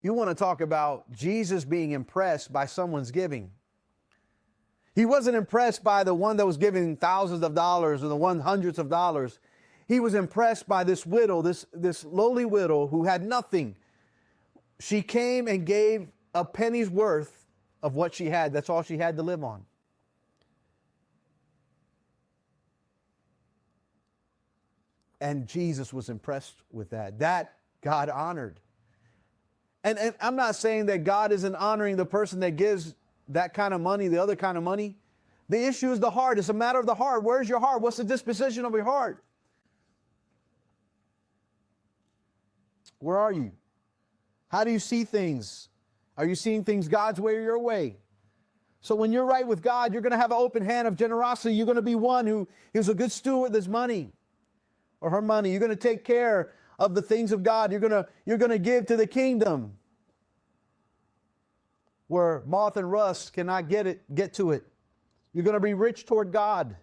You want to talk about Jesus being impressed by someone's giving. He wasn't impressed by the one that was giving thousands of dollars or the one hundreds of dollars. He was impressed by this widow, this lowly widow who had nothing. She came and gave a penny's worth of what she had. That's all she had to live on. And Jesus was impressed with that. That God honored. And I'm not saying that God isn't honoring the person that gives that kind of money, the other kind of money. The issue is the heart. It's a matter of the heart. Where's your heart? What's the disposition of your heart? Where are you? How do you see things? Are you seeing things God's way or your way? So when you're right with God, you're going to have an open hand of generosity. You're going to be one who is a good steward with his money or her money. You're going to take care of the things of God. You're going to give to the kingdom where moth and rust cannot get to it. You're going to be rich toward God.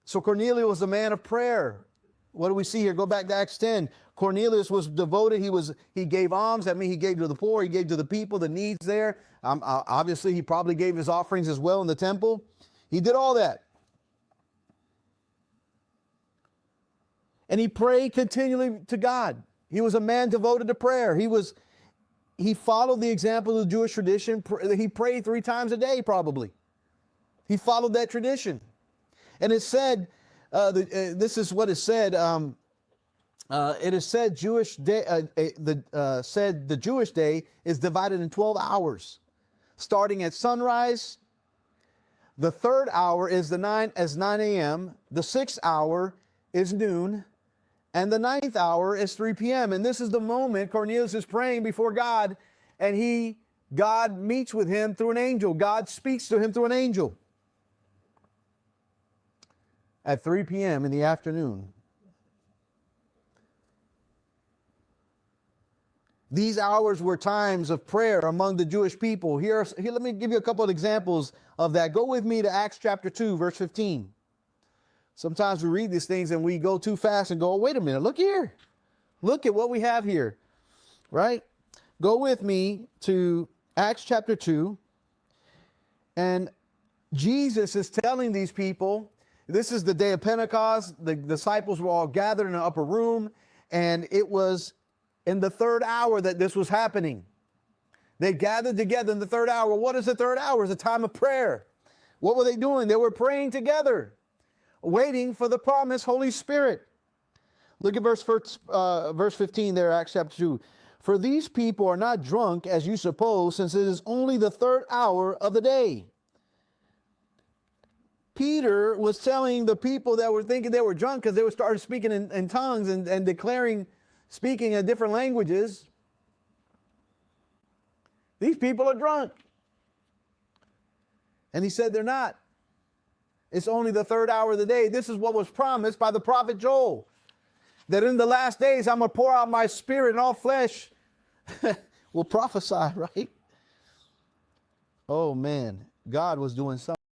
So Cornelius was a man of prayer. What do we see here? Go back to Acts 10. Cornelius was devoted. He gave alms. That means he gave to the poor. He gave to the people, the needs there. Obviously, he probably gave his offerings as well in the temple. He did all that. And he prayed continually to God. He was a man devoted to prayer. He followed the example of the Jewish tradition. He prayed 3 times a day, probably. He followed that tradition. And it said, this is what it said. It is said the Jewish day is divided in 12 hours, starting at sunrise. The 3rd hour is 9 a.m. The 6th hour is noon. And the 9th hour is 3 p.m. And this is the moment Cornelius is praying before God, and God meets with him through an angel. God speaks to him through an angel at 3 p.m. in the afternoon. These hours were times of prayer among the Jewish people. Here, let me give you a couple of examples of that. Go with me to Acts chapter 2, verse 15. Sometimes we read these things and we go too fast and go, oh, wait a minute, look here. Look at what we have here, right? Go with me to Acts chapter 2. And Jesus is telling these people, this is the day of Pentecost. The disciples were all gathered in an upper room, and it was in the 3rd hour that this was happening. They gathered together in the 3rd hour. What is the 3rd hour? It's a time of prayer. What were they doing? They were praying together, waiting for the promised Holy Spirit. Look at verse 15 there, Acts chapter 2. For these people are not drunk, as you suppose, since it is only the 3rd hour of the day. Peter was telling the people that were thinking they were drunk because they were started speaking in tongues and declaring, speaking in different languages. These people are drunk. And he said they're not. It's only the 3rd hour of the day. This is what was promised by the prophet Joel. That in the last days I'm going to pour out my spirit and all flesh will prophesy, right? Oh man, God was doing something.